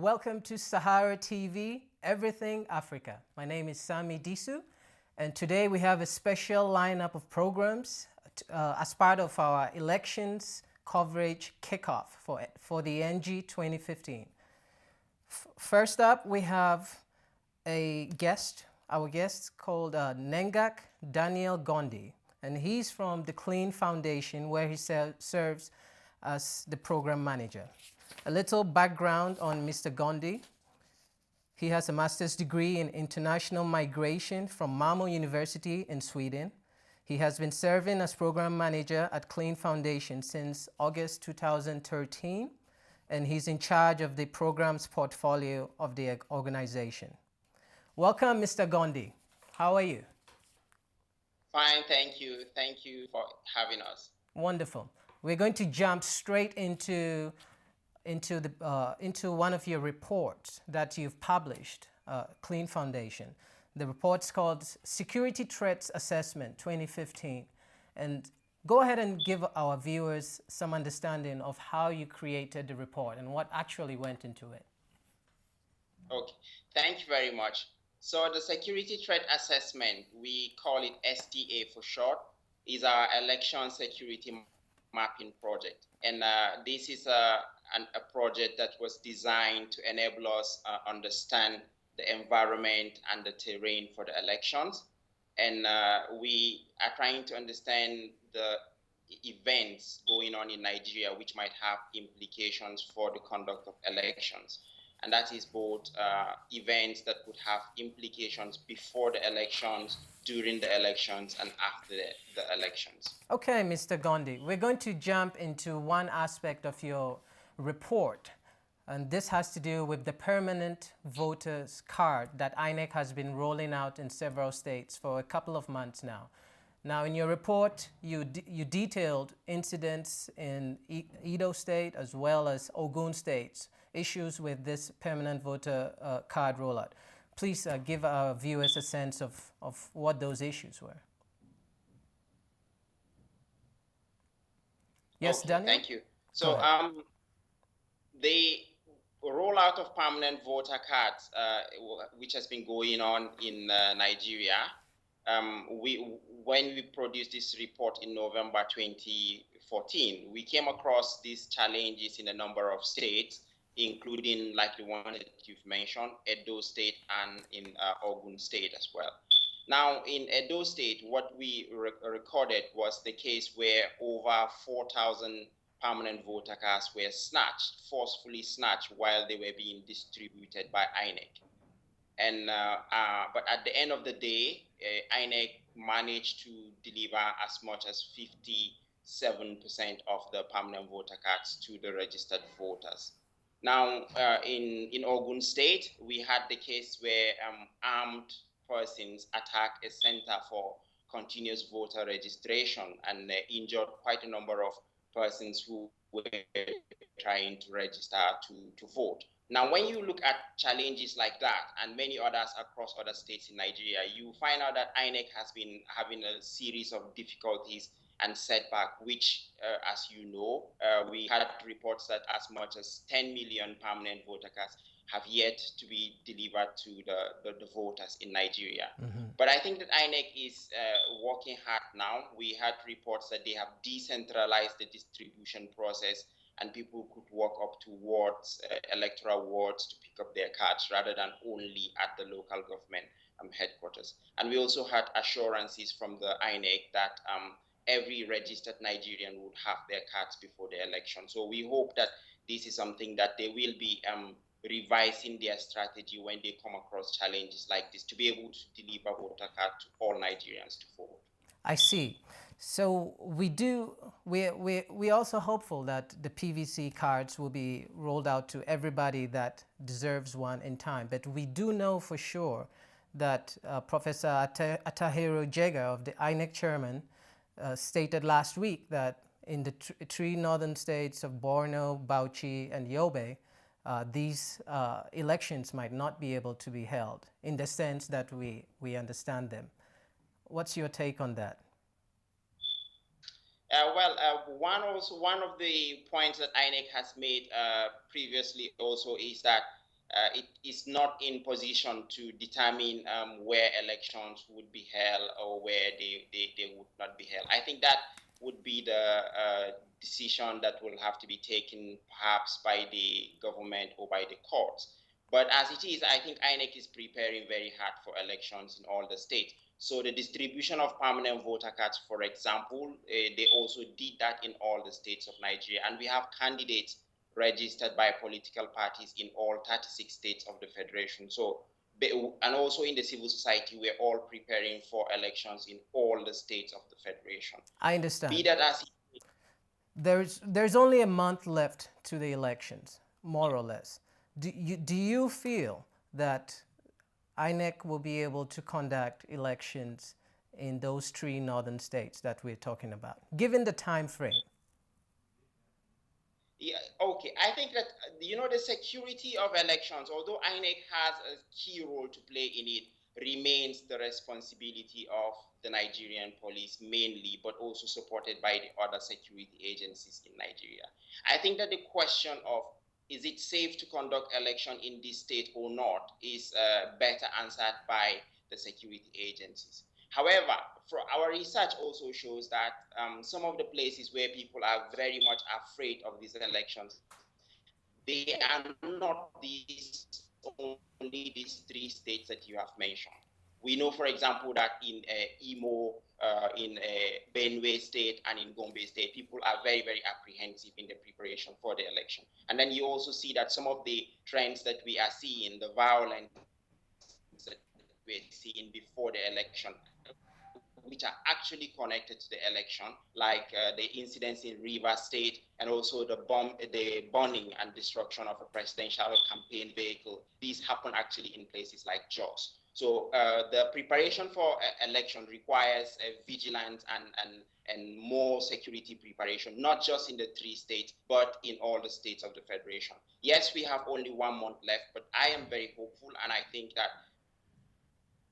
Welcome to Sahara TV, Everything Africa. My name is Sami Disu, and today we have a special lineup of programs as part of our elections coverage kickoff for the NG 2015. First up, we have our guest called Nengak Gondyi, and he's from the Cleen Foundation, where he serves as the program manager. A little background on Mr. Gondyi. He has a master's degree in international migration from Malmö University in Sweden. He has been serving as program manager at Cleen Foundation since August 2013, and he's in charge of the programs portfolio of the organization. Welcome, Mr. Gondyi. How are you? Fine, thank you. Thank you for having us. Wonderful. We're going to jump straight into one of your reports that you've published, Cleen Foundation. The report's called Security Threats Assessment 2015. And go ahead and give our viewers some understanding of how you created the report and what actually went into it. Okay, thank you very much. So the Security Threat Assessment, we call it STA for short, is our election security mapping project. And this is a project that was designed to enable us understand the environment and the terrain for the elections. And we are trying to understand the events going on in Nigeria which might have implications for the conduct of elections. And that is both events that could have implications before the elections, during the elections, and after the elections. Okay, Mr. Gondyi, we're going to jump into one aspect of your report, and this has to do with the permanent voters card that INEC has been rolling out in several states for a couple of months now. Now, in your report, you detailed incidents in Edo State as well as Ogun States, issues with this permanent voter card rollout. Please give our viewers a sense of what those issues were. Yes, okay, Daniel? Thank you. So the rollout of permanent voter cards, which has been going on in Nigeria, when we produced this report in November 2014, we came across these challenges in a number of states, including like the one that you've mentioned, Edo State, and in Ogun State as well. Now, in Edo State, what we recorded was the case where over 4,000 permanent voter cards were forcefully snatched while they were being distributed by INEC. And but at the end of the day, INEC managed to deliver as much as 57% of the permanent voter cards to the registered voters. Now, in Ogun State, we had the case where armed persons attacked a center for continuous voter registration and injured quite a number of persons who were trying to register to vote. Now, when you look at challenges like that and many others across other states in Nigeria, you find out that INEC has been having a series of difficulties and setback, which, as you know, we had reports that as much as 10 million permanent voter cards have yet to be delivered to the voters in Nigeria. Mm-hmm. But I think that INEC is working hard now. We had reports that they have decentralized the distribution process, and people could walk up to wards, electoral wards, to pick up their cards rather than only at the local government headquarters. And we also had assurances from the INEC that every registered Nigerian would have their cards before the election. So we hope that this is something that they will be revising their strategy when they come across challenges like this, to be able to deliver voter cards to all Nigerians to vote. I see. So we're also hopeful that the PVC cards will be rolled out to everybody that deserves one in time. But we do know for sure that Professor Atahiro Jega, of the INEC chairman, stated last week that in the three northern states of Borno, Bauchi, and Yobe, these elections might not be able to be held in the sense that we understand them. What's your take on that? One of the points that INEC has made previously also is that it is not in position to determine where elections would be held or where they would not be held. I think that would be the decision that will have to be taken perhaps by the government or by the courts. But as it is, I think INEC is preparing very hard for elections in all the states. So the distribution of permanent voter cards, for example, they also did that in all the states of Nigeria. And we have candidates registered by political parties in all 36 states of the federation. So, and also in the civil society, we're all preparing for elections in all the states of the federation. I understand. Be that as there's only a month left to the elections, more or less. Do you feel that INEC will be able to conduct elections in those 3 northern states that we're talking about, given the time frame? Yeah, okay. I think that, the security of elections, although INEC has a key role to play in it, remains the responsibility of the Nigerian police mainly, but also supported by the other security agencies in Nigeria. I think that the question of is it safe to conduct election in this state or not is better answered by the security agencies. However, our research also shows that some of the places where people are very much afraid of these elections, they are not only these 3 states that you have mentioned. We know, for example, that in Imo, in Benue State, and in Gombe State, people are very, very apprehensive in the preparation for the election. And then you also see that some of the trends that we are seeing, the violence that we're seeing before the election, which are actually connected to the election, like the incidents in Rivers State and also the burning and destruction of a presidential campaign vehicle. These happen actually in places like Jos. So the preparation for election requires a vigilance and more security preparation, not just in the 3 states, but in all the states of the federation. Yes, we have only 1 month left, but I am very hopeful, and I think that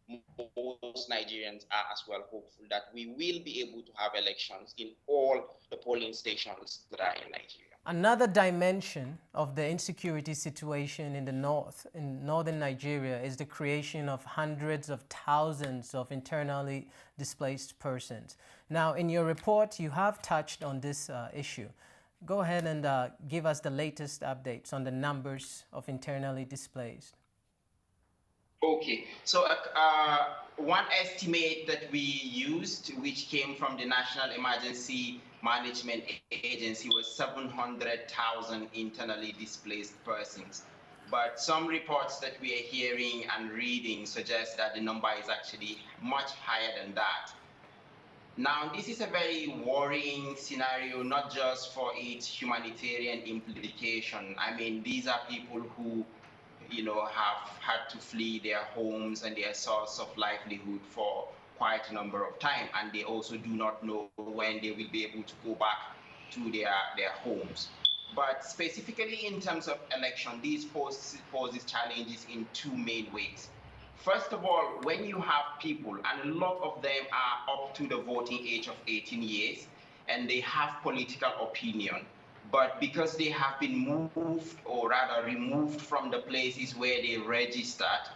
most Nigerians are as well hopeful that we will be able to have elections in all the polling stations that are in Nigeria. Another dimension of the insecurity situation in the north, in northern Nigeria, is the creation of hundreds of thousands of internally displaced persons. Now, in your report, you have touched on this issue. Go ahead and give us the latest updates on the numbers of internally displaced. Okay, so one estimate that we used, which came from the National Emergency Management Agency, was 700,000 internally displaced persons. But some reports that we are hearing and reading suggest that the number is actually much higher than that. Now, this is a very worrying scenario, not just for its humanitarian implication. I mean, these are people who have had to flee their homes and their source of livelihood for quite a number of time, and they also do not know when they will be able to go back to their homes. But specifically in terms of election, these poses challenges in 2 main ways. First of all, when you have people, and a lot of them are up to the voting age of 18 years, and they have political opinion, but because they have been moved, or rather removed from the places where they registered,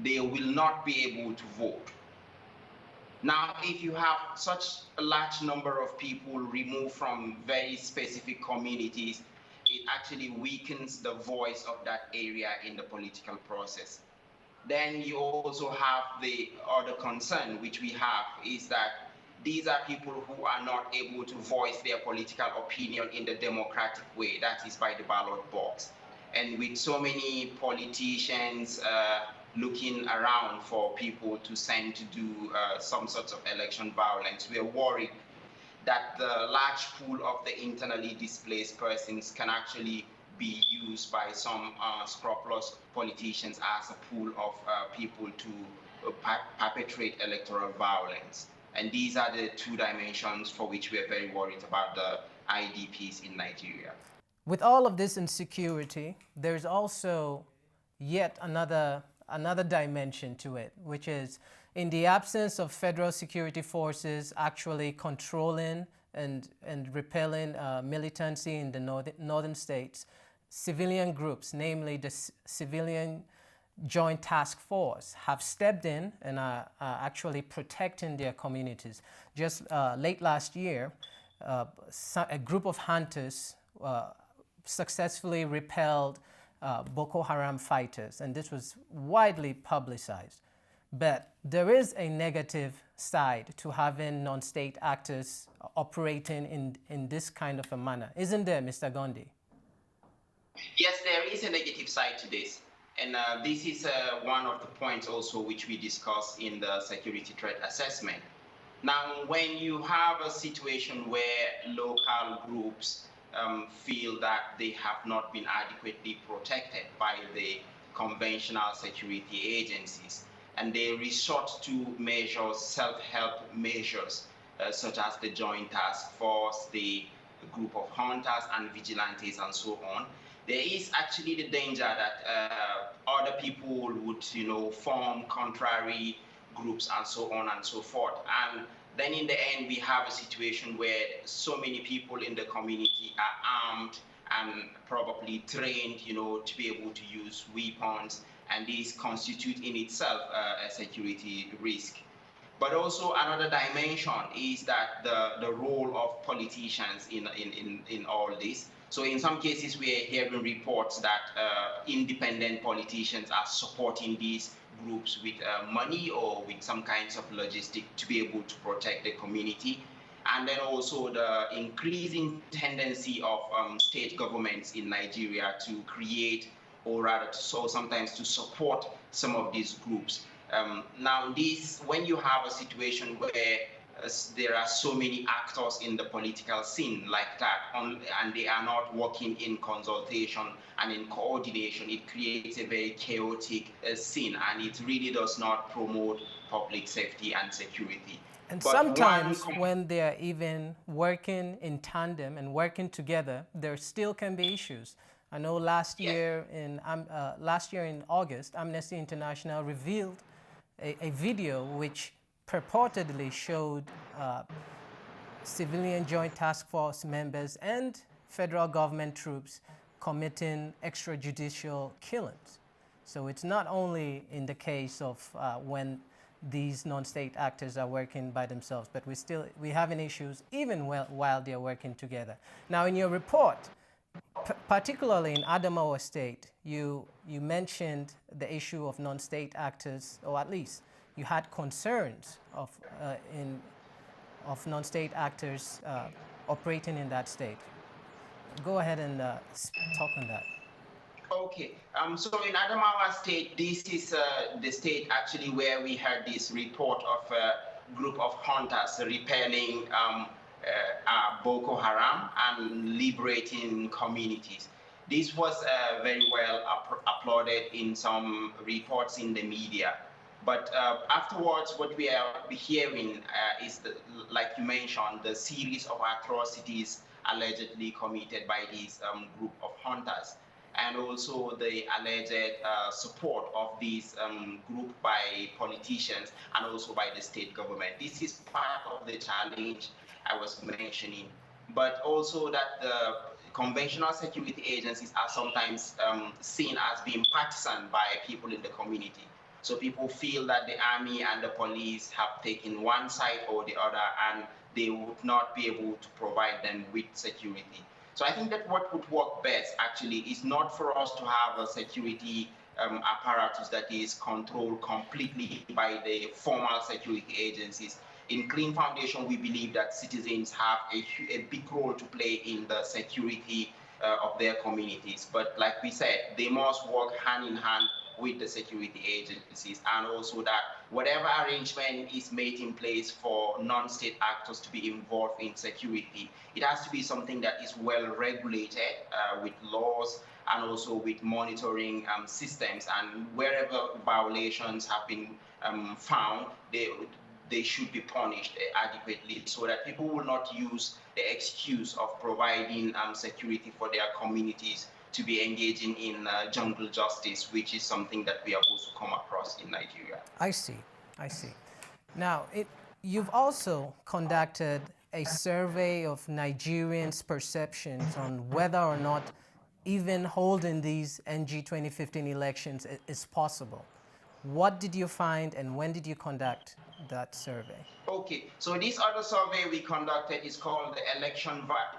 they will not be able to vote. Now, if you have such a large number of people removed from very specific communities, it actually weakens the voice of that area in the political process. Then you also have the other concern, which we have, is that these are people who are not able to voice their political opinion in the democratic way, that is by the ballot box. And with so many politicians looking around for people to send to do some sorts of election violence, we are worried that the large pool of the internally displaced persons can actually be used by some scrupulous politicians as a pool of people to perpetrate electoral violence. And these are the 2 dimensions for which we are very worried about the IDPs in Nigeria. With all of this insecurity, there's also yet another dimension to it, which is in the absence of federal security forces actually controlling and repelling militancy in the northern states, civilian groups, namely the Civilian Joint Task Force, have stepped in and are actually protecting their communities. Just late last year, a group of hunters successfully repelled Boko Haram fighters, and this was widely publicized. But there is a negative side to having non-state actors operating in this kind of a manner, isn't there, Mr. Gondyi? Yes, there is a negative side to this. And this is one of the points also which we discuss in the security threat assessment. Now, when you have a situation where local groups feel that they have not been adequately protected by the conventional security agencies, and they resort to measures, self-help measures, such as the Joint Task Force, the group of hunters and vigilantes, and so on, there is actually the danger that other people would, form contrary groups and so on and so forth. And then in the end, we have a situation where so many people in the community are armed and probably trained, to be able to use weapons, and this constitutes in itself a security risk. But also another dimension is that the role of politicians in all this. So in some cases, we are hearing reports that independent politicians are supporting these groups with money or with some kinds of logistic to be able to protect the community. And then also the increasing tendency of state governments in Nigeria to create, or rather sometimes to support some of these groups. Now, when you have a situation where there are so many actors in the political scene like that, and they are not working in consultation and in coordination, it creates a very chaotic scene, and it really does not promote public safety and security. And sometimes when they're even working in tandem and working together, there still can be issues. I know last year in August, Amnesty International revealed a video which purportedly showed Civilian Joint Task Force members and federal government troops committing extrajudicial killings. So it's not only in the case of when these non-state actors are working by themselves, but we're having issues even while they're working together. Now, in your report, particularly in Adamawa State, you mentioned the issue of non-state actors, or at least you had concerns of non-state actors operating in that state. Go ahead and talk on that. Okay, so in Adamawa State, this is the state actually where we had this report of a group of hunters repelling Boko Haram and liberating communities. This was very well applauded in some reports in the media. But afterwards, what we are hearing is, like you mentioned, the series of atrocities allegedly committed by this group of hunters, and also the alleged support of this group by politicians and also by the state government. This is part of the challenge I was mentioning, but also that the conventional security agencies are sometimes seen as being partisan by people in the community. So people feel that the army and the police have taken one side or the other, and they would not be able to provide them with security. So I think that what would work best actually is not for us to have a security apparatus that is controlled completely by the formal security agencies. In Cleen Foundation, we believe that citizens have a big role to play in the security of their communities. But like we said, they must work hand in hand with the security agencies, and also that whatever arrangement is made in place for non-state actors to be involved in security, it has to be something that is well regulated with laws and also with monitoring systems, and wherever violations have been found, they should be punished adequately, so that people will not use the excuse of providing security for their communities to be engaging in jungle justice, which is something that we have also come across in Nigeria. I see. Now, you've also conducted a survey of Nigerians' perceptions on whether or not even holding these NG 2015 elections is possible. What did you find and when did you conduct that survey? Okay, so this other survey we conducted is called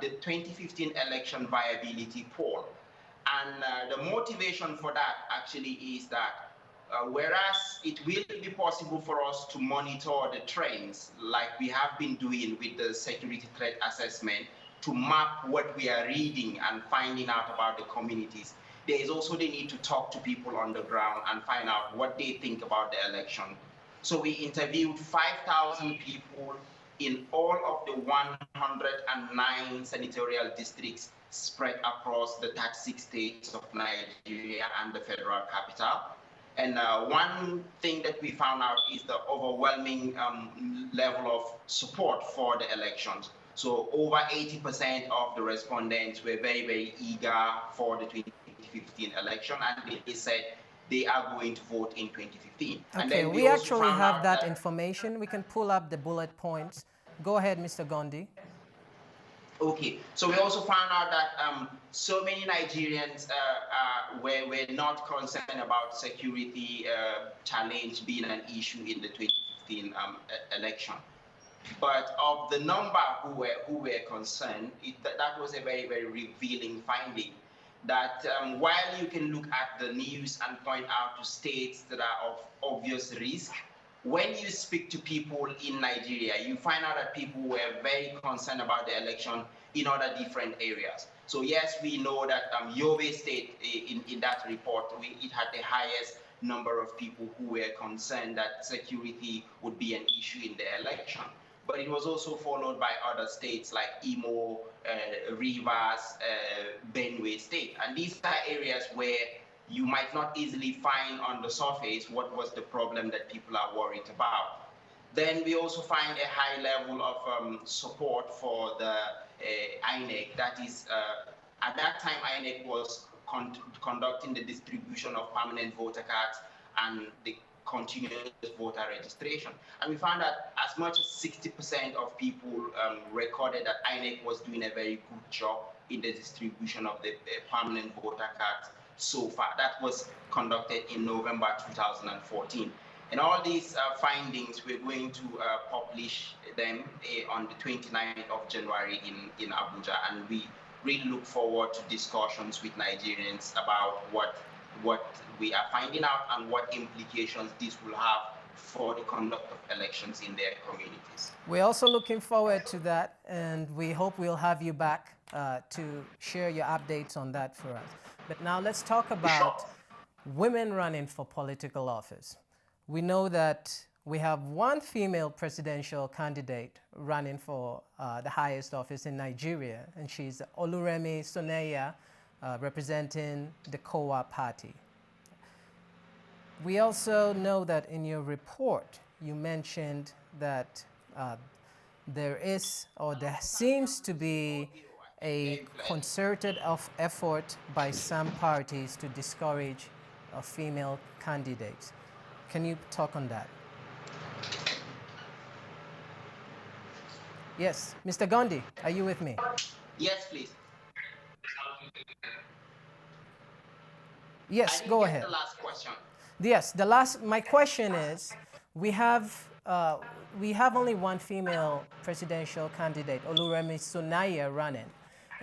the 2015 election viability poll. And the motivation for that actually is that whereas it will be possible for us to monitor the trends like we have been doing with the security threat assessment to map what we are reading and finding out about the communities, there is also the need to talk to people on the ground and find out what they think about the election. So we interviewed 5,000 people in all of the 109 senatorial districts spread across the 36 states of Nigeria and the federal capital. And one thing that we found out is the overwhelming level of support for the elections. So over 80% of the respondents were very, very eager for the 2015 election, and they said they are going to vote in 2015. Okay, and then we actually have that information. We can pull up the bullet points. Go ahead, Mr. Gondyi. Okay, so we also found out that so many Nigerians were not concerned about security challenge being an issue in the 2015 election. But of the number who were concerned, that was a very, very revealing finding. That while you can look at the news and point out to states that are of obvious risk, when you speak to people in Nigeria, you find out that people were very concerned about the election in other different areas. So yes, we know that Yobe State, in that report, it had the highest number of people who were concerned that security would be an issue in the election. But it was also followed by other states like Imo, Rivers, Benue State. And these are areas where you might not easily find on the surface what was the problem that people are worried about. Then we also find a high level of support for the INEC. That is, at that time, INEC was conducting the distribution of permanent voter cards and the continuous voter registration. And we found that as much as 60% of people recorded that INEC was doing a very good job in the distribution of the permanent voter cards so far. That was conducted in November 2014. And all these findings, we're going to publish them on the 29th of January in Abuja. And we really look forward to discussions with Nigerians about what we are finding out and what implications this will have for the conduct of elections in their communities. We're also looking forward to that, and we hope we'll have you back to share your updates on that for us. But now let's talk about women running for political office. We know that we have one female presidential candidate running for the highest office in Nigeria, and she's Oluremi Soneya, representing the COA party. We also know that in your report, you mentioned that there is, or there seems to be, a concerted effort by some parties to discourage female candidates. Can you talk on that? Yes, Mr. Gondyi, are you with me? Yes, please. Yes, go ahead. The last question. Yes, my question is, we have only one female presidential candidate, Oluremi Soneya, running.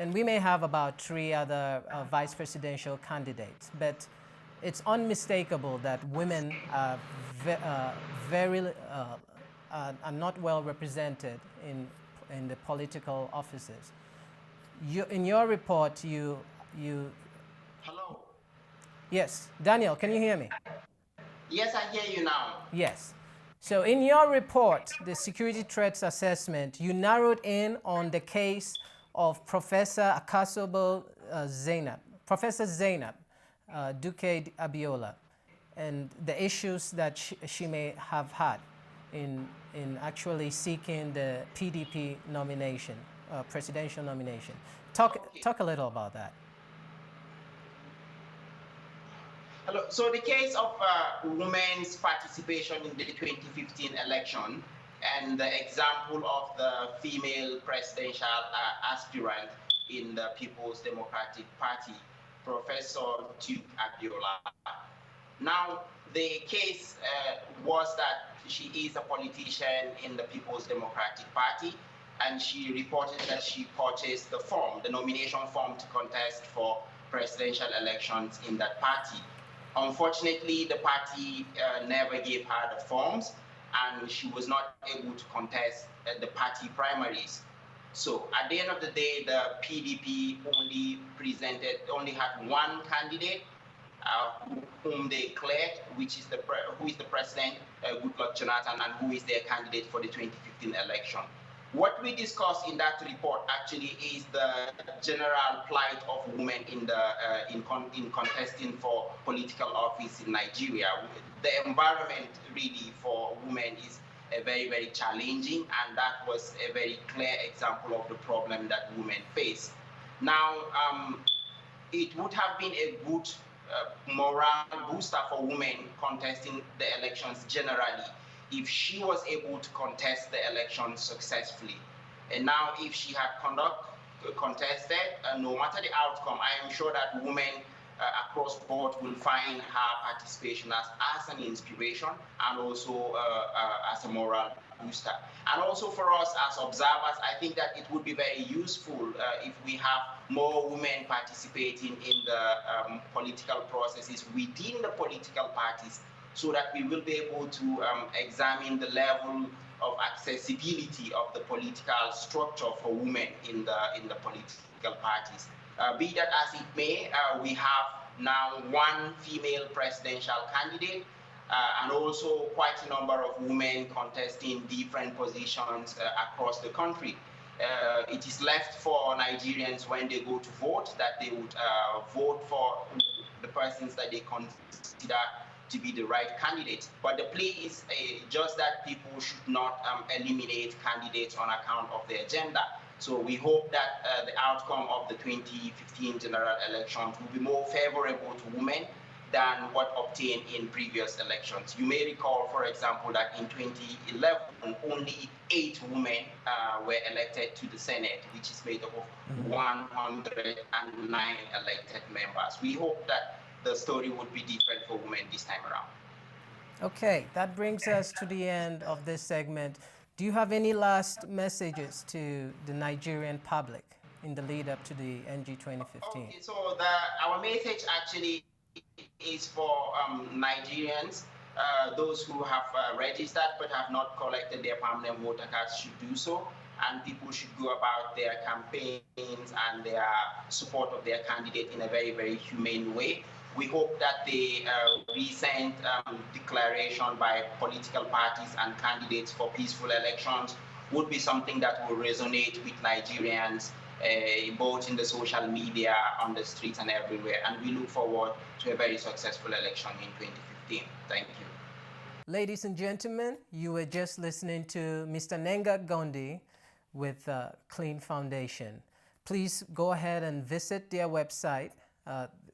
And we may have about 3 other vice presidential candidates, but it's unmistakable that women are are not well represented in the political offices. In your report, you. Hello. Yes, Daniel, can you hear me? Yes, I hear you now. Yes. So in your report, the security threats assessment, you narrowed in on the case of Professor Akasobo Zainab, Professor Zainab Duke Abiola, and the issues that she may have had in actually seeking the PDP nomination, presidential nomination. Talk a little about that. Hello. So the case of women's participation in the 2015 election and the example of the female presidential aspirant in the People's Democratic Party Professor Duke Abiola. Now, the case was that she is a politician in the People's Democratic Party, and she reported that she purchased the form, the nomination form to contest for presidential elections in that party. Unfortunately, the party never gave her the forms, and she was not able to contest the party primaries. So at the end of the day, the PDP only had one candidate, whom they declared, who is the president, Goodluck Jonathan, and who is their candidate for the 2015 election. What we discussed in that report actually is the general plight of women in contesting for political office in Nigeria. The environment really for women is very, very challenging, and that was a very clear example of the problem that women face. Now, it would have been a good morale booster for women contesting the elections generally if she was able to contest the elections successfully. And now if she had contested, no matter the outcome, I am sure that women across the board will find her participation as an inspiration and also as a moral booster. And also for us as observers, I think that it would be very useful if we have more women participating in the political processes within the political parties, so that we will be able to examine the level of accessibility of the political structure for women in the political parties. Be that as it may, we have now one female presidential candidate, and also quite a number of women contesting different positions across the country. It is left for Nigerians when they go to vote that they would vote for the persons that they consider to be the right candidate. But the plea is just that people should not eliminate candidates on account of their gender. So we hope that the outcome of the 2015 general elections will be more favorable to women than what obtained in previous elections. You may recall, for example, that in 2011, only 8 women were elected to the Senate, which is made up of 109 elected members. We hope that the story would be different for women this time around. Okay, that brings us to the end of this segment. Do you have any last messages to the Nigerian public in the lead up to the NG 2015? Okay, so our message actually is for Nigerians, those who have registered but have not collected their permanent voter cards should do so, and people should go about their campaigns and their support of their candidate in a very, very humane way. We hope that the recent declaration by political parties and candidates for peaceful elections would be something that will resonate with Nigerians, both in the social media, on the streets, and everywhere. And we look forward to a very successful election in 2015. Thank you. Ladies and gentlemen, you were just listening to Mr. Nengak Gondyi with Cleen Foundation. Please go ahead and visit their website.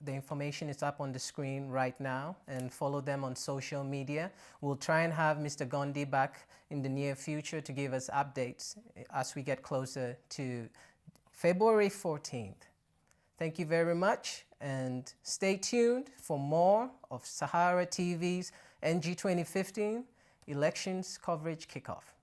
The information is up on the screen right now, and follow them on social media. We'll try and have Mr. Gondyi back in the near future to give us updates as we get closer to February 14th. Thank you very much, and stay tuned for more of Sahara TV's NG 2015 elections coverage kickoff.